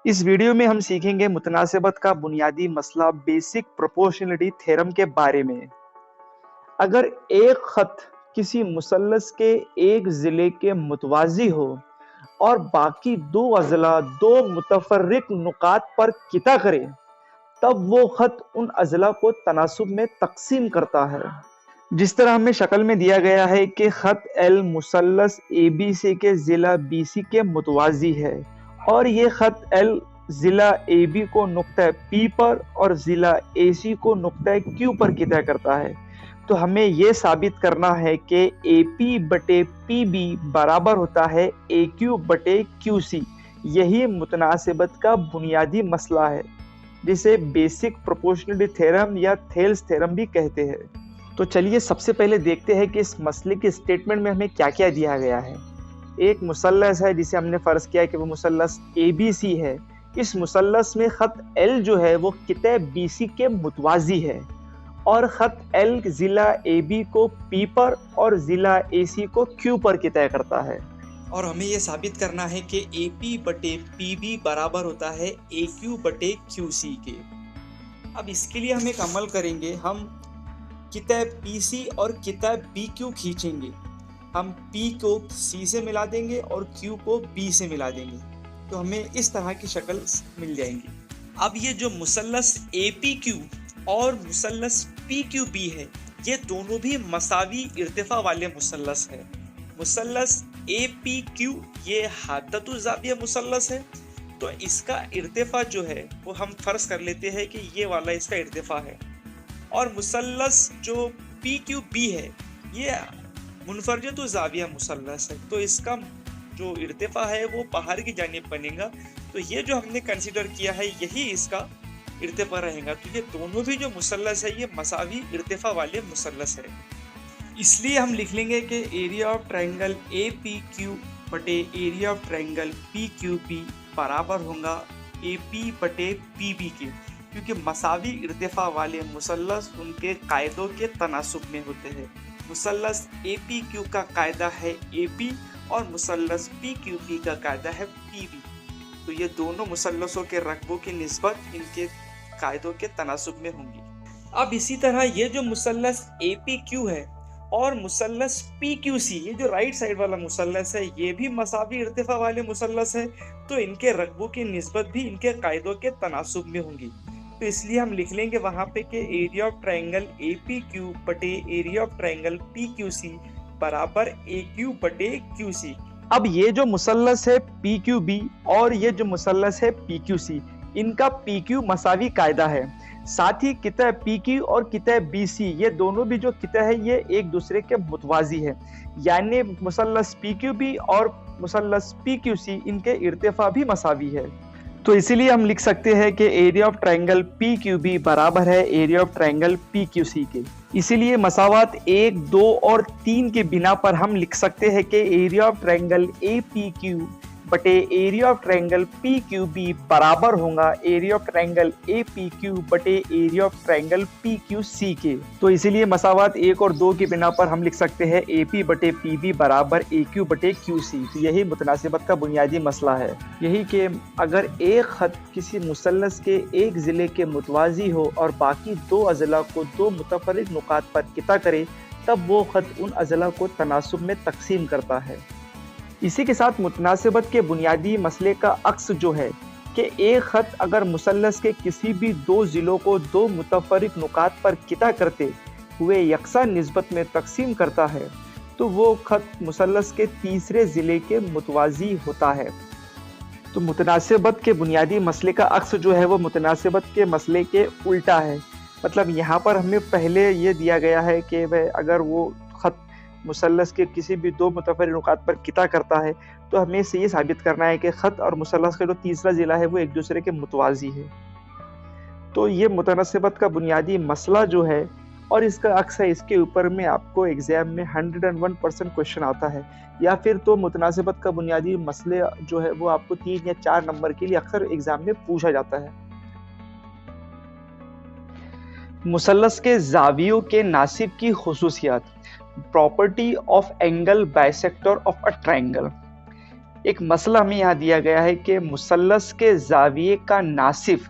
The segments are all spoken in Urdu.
اس ویڈیو میں ہم سیکھیں گے متناسبت کا بنیادی مسئلہ بیسک پروپورشنلٹی تھیورم کے بارے میں۔ اگر ایک خط کسی مثلث کے ایک ضلع کے متوازی ہو اور باقی دو اضلاع دو متفرق نقاط پر قطع کرے تب وہ خط ان اضلاع کو تناسب میں تقسیم کرتا ہے۔ جس طرح ہمیں شکل میں دیا گیا ہے کہ خط ایل مثلث اے بی سی کے ضلع بی سی کے متوازی ہے اور یہ خط ایل ضلع اے بی کو نقطہ پی پر اور ضلع اے سی کو نقطہ کیو پر قطع کرتا ہے، تو ہمیں یہ ثابت کرنا ہے کہ اے پی بٹے پی بی برابر ہوتا ہے اے کیو بٹے کیو سی۔ یہی متناسبت کا بنیادی مسئلہ ہے جسے بیسک پروپورشنلٹی تھیورم یا تھیلس تھیورم بھی کہتے ہیں۔ تو چلیے سب سے پہلے دیکھتے ہیں کہ اس مسئلے کے اسٹیٹمنٹ میں ہمیں کیا کیا دیا گیا ہے۔ ایک مثلث ہے جسے ہم نے فرض کیا کہ وہ مثلث اے بی سی ہے۔ اس مثلث میں خط ایل جو ہے وہ قطع بی سی کے متوازی ہے اور خط ایل ضلع اے بی کو پی پر اور ضلع اے سی کو کیو پر قطع کرتا ہے، اور ہمیں یہ ثابت کرنا ہے کہ اے پی بٹے پی بی برابر ہوتا ہے اے کیو بٹے کیو سی کے۔ اب اس کے لیے ہم ایک عمل کریں گے، ہم قطع پی سی اور قطع بی کیو کھینچیں گے۔ ہم پی کو سی سے ملا دیں گے اور کیو کو بی سے ملا دیں گے، تو ہمیں اس طرح کی شکل مل جائیں گی۔ اب یہ جو مثلث اے پی کیو اور مثلث پی کیو بی ہے، یہ دونوں بھی مساوی ارتفاع والے مثلث ہے۔ مثلث اے پی کیو یہ حادۃ الزاویہ مثلث ہے، تو اس کا ارتفاع جو ہے وہ ہم فرض کر لیتے ہیں کہ یہ والا اس کا ارتفاع ہے، اور مثلث جو پی کیو بی ہے یہ منفرجۃ الزاویہ مثلث ہے، تو اس کا جو ارتفاع ہے وہ باہر کی جانب بنے گا، تو یہ جو ہم نے کنسیڈر کیا ہے یہی اس کا ارتفاع رہے گا۔ تو یہ دونوں بھی جو مثلث ہے یہ مساوی ارتفاع والے مثلث ہے، اس لیے ہم لکھ لیں گے کہ area of triangle A P Q بٹے area of triangle P Q B برابر ہوگا اے پی بٹے پی بی کے، کیونکہ مساوی ارتفاع والے مثلث ان کے قاعدوں کے تناسب میں ہوتے ہیں۔ مثلث اے پی کیو کا قاعدہ ہے اے پی اور مثلث پی کیو بی کا قاعدہ ہے پی بی، تو یہ دونوں مثلثوں کے رقبوں کی نسبت ان کے قاعدوں کے تناسب میں ہوں گی۔ اب اسی طرح یہ جو مثلث اے پی کیو ہے اور مثلث پی کیو سی، یہ جو رائٹ سائڈ والا مثلث ہے یہ بھی مساوی ارتفاع والے مثلث ہے، تو ان کے رقبوں کی نسبت بھی ان کے قاعدوں کے تناسب میں ہوں گی، تو اس لیے ہم لکھ لیں گے وہاں پہ کہ area of triangle A P Q بٹے area of triangle P Q سی برابر اے کیو بٹے کیو سی۔ اب یہ جو مثلث ہے پی کیو بی اور یہ جو مثلث ہے پی کیو سی، ان کا پی کیو مساوی قاعدہ ہے، ساتھ ہی قطع پی کیو اور قطع بی سی یہ دونوں بھی جو قطع ہے یہ ایک دوسرے کے متوازی ہے، یعنی مثلث پی کیو بی اور مثلث پی کیو سی ان کے ارتفاع بھی مساوی ہے، تو اسی لیے ہم لکھ سکتے ہیں کہ area of triangle P Q B برابر ہے area of triangle P Q C کے۔ اسی لیے مساوات 1، 2 اور 3 کے بنا پر ہم لکھ سکتے ہیں کہ area of triangle A P Q بٹے area of triangle P Q B برابر ہوگا area of triangle A P Q بٹے area of triangle P Q C کے، تو اسی لیے مساوات 1 اور 2 کی بنا پر ہم لکھ سکتے ہیں اے پی بٹے پی بی برابر اے کیو بٹے کیو سی۔ تو یہی متناسبت کا بنیادی مسئلہ ہے، یہی کہ اگر ایک خط کسی مثلث کے ایک ضلع کے متوازی ہو اور باقی دو اضلاع کو دو متفرق نقاط پر قطع کرے تب وہ خط ان اضلاع کو تناسب میں تقسیم کرتا ہے۔ اسی کے ساتھ متناسبت کے بنیادی مسئلے کا عکس جو ہے کہ ایک خط اگر مثلث کے کسی بھی دو ضلعوں کو دو متفرق نقاط پر قطع کرتے ہوئے یکساں نسبت میں تقسیم کرتا ہے تو وہ خط مثلث کے تیسرے ضلع کے متوازی ہوتا ہے۔ تو متناسبت کے بنیادی مسئلے کا عکس جو ہے وہ متناسبت کے مسئلے کے الٹا ہے، مطلب یہاں پر ہمیں پہلے یہ دیا گیا ہے کہ اگر وہ خط مثلث کے کسی بھی دو متفرق نقاط پر قطع کرتا ہے تو ہمیں اسے یہ ثابت کرنا ہے کہ خط اور مثلث کا جو تیسرا ضلع ہے وہ ایک دوسرے کے متوازی ہے۔ تو یہ متناسبت کا بنیادی مسئلہ جو ہے اور اس کا عکس ہے، اس کے اوپر میں آپ کو ایگزام میں 101% کوشچن آتا ہے، یا پھر تو متناسبت کا بنیادی مسئلے جو ہے وہ آپ کو 3 یا 4 نمبر کے لیے اکثر ایگزام میں پوچھا جاتا ہے۔ مثلث کے زاویوں کے ناصب کی خصوصیات، property of angle bisector of a triangle. ایک مسئلہ ہمیں یہاں دیا گیا ہے کہ مثلث کے زاویے کا ناصف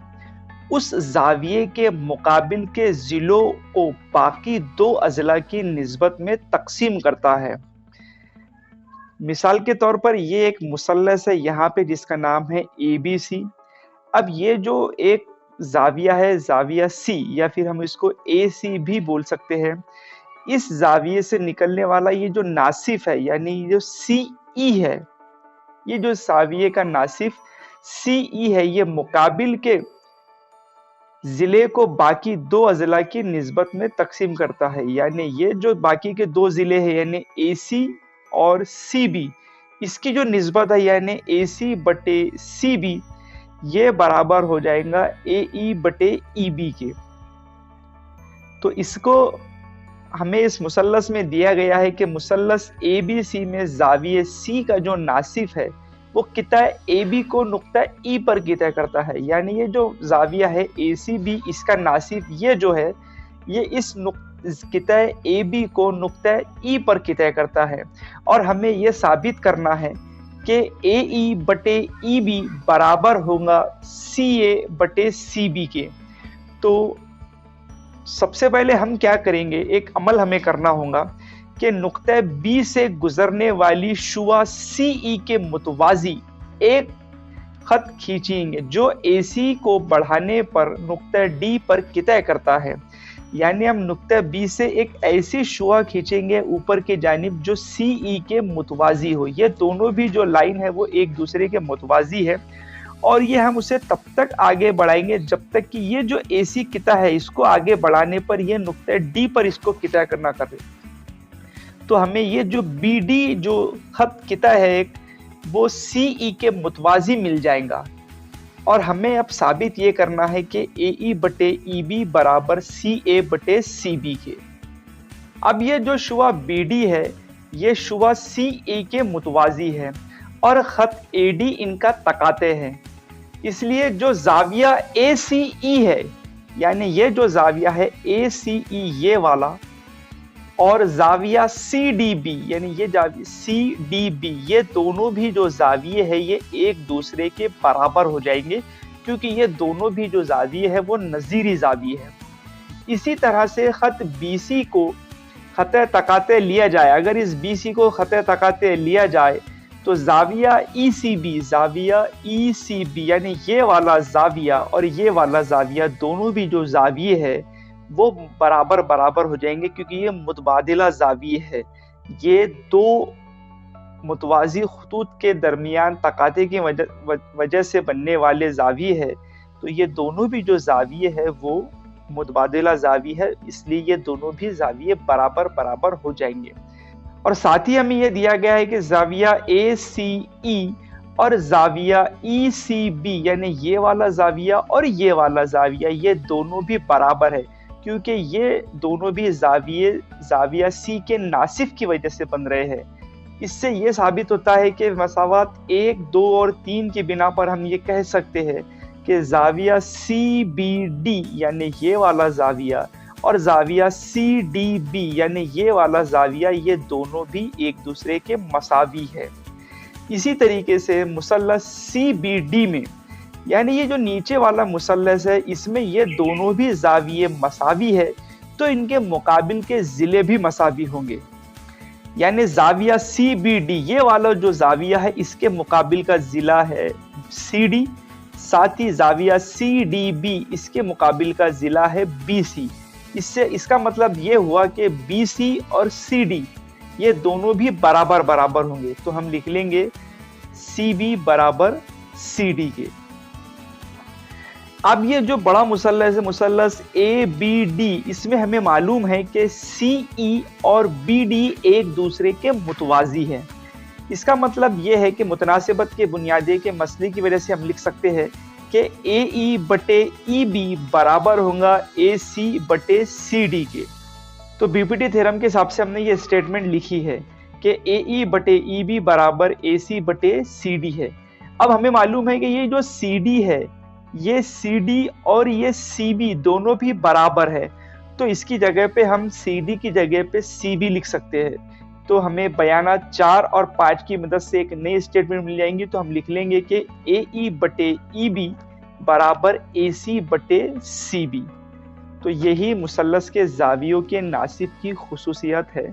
اس زاویے کے مقابل کے ضلعوں کو باقی دو اضلاع کی نسبت میں تقسیم کرتا ہے۔ مثال کے طور پر یہ ایک مثلث ہے یہاں پہ جس کا نام ہے ABC۔ اب یہ جو ایک زاویہ ہے، زاویہ C، یا پھر ہم اس کو AC بھی بول سکتے ہیں، اس زاویے سے نکلنے والا یہ جو ناصف ہے یعنی یہ جو CE ہے، یہ جو زاویے کا ناصف CE ہے، یہ مقابل کے ضلع کو باقی دو اضلاع کی نسبت میں تقسیم کرتا ہے۔ یعنی یہ جو باقی کے دو ضلع ہیں یعنی AC اور CB، اس کی جو نسبت ہے یعنی AC بٹے CB، یہ برابر ہو جائے گا AE بٹے EB کے۔ تو اس کو ہمیں اس مثلث میں دیا گیا ہے کہ مثلث ABC میں زاویہ C کا جو ناصف ہے وہ قطع AB کو نقطہ E پر قطع کرتا ہے۔ یعنی یہ جو زاویہ ہے ACB، اس کا ناصف یہ جو ہے یہ اس قطع AB کو نقطہ E پر قطع کرتا ہے، اور ہمیں یہ ثابت کرنا ہے کہ AE بٹے EB برابر ہوگا CA بٹے CB کے۔ تو سب سے پہلے ہم کیا کریں گے، ایک عمل ہمیں کرنا ہوگا کہ نقطہ B سے گزرنے والی شعاع CE کے متوازی ایک خط کھینچیں گے جو AC کو بڑھانے پر نقطہ D پر قطع کرتا ہے۔ یعنی ہم نقطہ B سے ایک ایسی شعاع کھینچیں گے اوپر کی جانب جو CE کے متوازی ہو۔ یہ دونوں بھی جو لائن ہے وہ ایک دوسرے کے متوازی ہے، اور یہ ہم اسے تب تک آگے بڑھائیں گے جب تک کہ یہ جو AC قطع ہے اس کو آگے بڑھانے پر یہ نقطہ D پر اس کو قطع کرنا کرے۔ تو ہمیں یہ جو BD جو خط قطع ہے ایک، وہ CE کے متوازی مل جائے گا، اور ہمیں اب ثابت یہ کرنا ہے کہ AE بٹے EB برابر CA بٹے CB کے۔ اب یہ جو شعاع BD ہے یہ شعاع CA کے متوازی ہے اور خط AD ان کا تقاطع ہے، اس لیے جو زاویہ ACE ہے یعنی یہ جو زاویہ ہے ACE یہ والا، اور زاویہ CDB یعنی یہ CDB، یہ دونوں بھی جو زاویے ہیں یہ ایک دوسرے کے برابر ہو جائیں گے، کیونکہ یہ دونوں بھی جو زاویے ہیں وہ نظیری زاویے ہیں۔ اسی طرح سے خط BC کو خط تقاطع لیا جائے، اگر اس BC کو خط تقاطع لیا جائے تو زاویہ ECB یعنی یہ والا زاویہ اور یہ والا زاویہ دونوں بھی جو زاویے ہیں وہ برابر ہو جائیں گے، کیونکہ یہ متبادلہ زاویے ہے۔ یہ دو متوازی خطوط کے درمیان تقاطع کی وجہ سے بننے والے زاویے ہے، تو یہ دونوں بھی جو زاویے ہے وہ متبادلہ زاویے ہے، اس لیے یہ دونوں بھی زاویے برابر ہو جائیں گے۔ اور ساتھ ہی ہمیں یہ دیا گیا ہے کہ زاویہ ACE اور زاویہ ECB یعنی یہ والا زاویہ اور یہ والا زاویہ یہ دونوں بھی برابر ہے، کیونکہ یہ دونوں بھی زاویہ C کے ناصف کی وجہ سے بن رہے ہیں۔ اس سے یہ ثابت ہوتا ہے کہ مساوات 1، 2 اور 3 کی بنا پر ہم یہ کہہ سکتے ہیں کہ زاویہ CBD یعنی یہ والا زاویہ اور زاویہ CDB یعنی یہ والا زاویہ یہ دونوں بھی ایک دوسرے کے مساوی ہے۔ اسی طریقے سے مثلث CBD میں یعنی یہ جو نیچے والا مثلث ہے اس میں یہ دونوں بھی زاویے مساوی ہے، تو ان کے مقابل کے ضلع بھی مساوی ہوں گے۔ یعنی زاویہ CBD یہ والا جو زاویہ ہے اس کے مقابل کا ضلع ہے CD، ساتھ ہی زاویہ CDB اس کے مقابل کا ضلع ہے BC۔ اس کا مطلب یہ ہوا کہ BC اور CD یہ دونوں بھی برابر ہوں گے، تو ہم لکھ لیں گے CB برابر CD کے۔ اب یہ جو بڑا مثلث ہے مثلث ABD، اس میں ہمیں معلوم ہے کہ CE اور BD ایک دوسرے کے متوازی ہیں۔ اس کا مطلب یہ ہے کہ متناسبت کے بنیادی کے مسئلے کی وجہ سے ہم لکھ سکتے ہیں کہ AE بٹے EB برابر ہوگا AC بٹے CD کے۔ تو BPT تھیورم کے حساب سے ہم نے یہ اسٹیٹمنٹ لکھی ہے کہ AE بٹے EB برابر AC بٹے CD ہے۔ اب ہمیں معلوم ہے کہ یہ جو CD ہے یہ CD اور یہ CB دونوں بھی برابر ہے، تو اس کی جگہ پہ ہم CD کی جگہ پہ CB لکھ سکتے ہیں۔ تو ہمیں بیانات 4 اور 5 کی مدد سے ایک نئی اسٹیٹمنٹ مل جائیں گی. تو ہم لکھ لیں گے کہ اے ای بٹے ای بی برابر اے سی بٹے سی بی. تو یہی مثلث کے زاویوں کے ناصب کی خصوصیت ہے.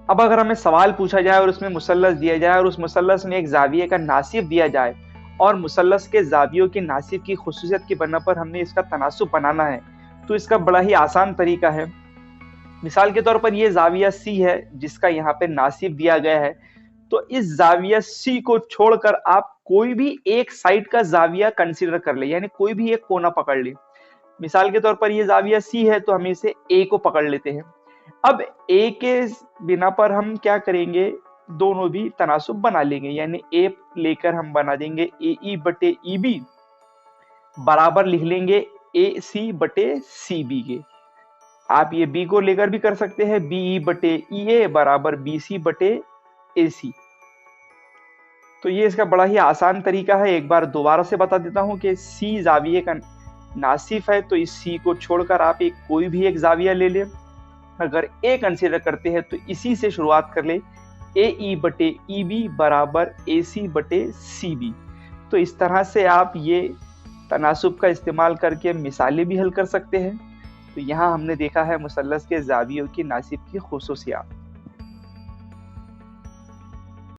اب اگر ہمیں سوال پوچھا جائے اور اس میں مثلث دیا جائے اور اس مثلث میں ایک زاویے کا ناصب دیا جائے اور مثلث کے زاویوں کے ناصب کی خصوصیت کی بنا پر ہم نے اس کا تناسب بنانا ہے, تو اس کا بڑا ہی آسان طریقہ ہے. مثال کے طور پر یہ زاویہ سی ہے جس کا یہاں پہ ناصب دیا گیا ہے, تو اس زاویہ سی کو چھوڑ کر آپ کوئی بھی ایک سائڈ کا زاویہ کنسیڈر کر لیں, یعنی کوئی بھی ایک کونا پکڑ لیں. مثال کے طور پر یہ زاویہ سی ہے تو ہم اسے اے کو پکڑ لیتے ہیں. اب اے کے بنا پر ہم کیا کریں گے, دونوں بھی تناسب بنا لیں گے, یعنی اے لے کر ہم بنا دیں گے اے ای بٹے ای بی برابر لکھ لیں گے اے سی بٹے سی بی کے. آپ یہ بی کو لے کر بھی کر سکتے ہیں, بی ای بٹے ای اے برابر بی سی بٹے اے سی. تو یہ اس کا بڑا ہی آسان طریقہ ہے. ایک بار دوبارہ سے بتا دیتا ہوں کہ سی زاویے کا ناصف ہے, تو اس سی کو چھوڑ کر آپ کوئی بھی ایک زاویہ لے لیں. اگر اے کنسیڈر کرتے ہیں تو اسی سے شروعات کر لیں, اے ای بٹے ای بی برابر اے سی بٹے سی بی. تو اس طرح سے آپ یہ تناسب کا استعمال کر کے مثالیں بھی حل کر سکتے ہیں. تو یہاں ہم نے دیکھا ہے مثلث کے زاویوں کی ناصب کی خصوصیات.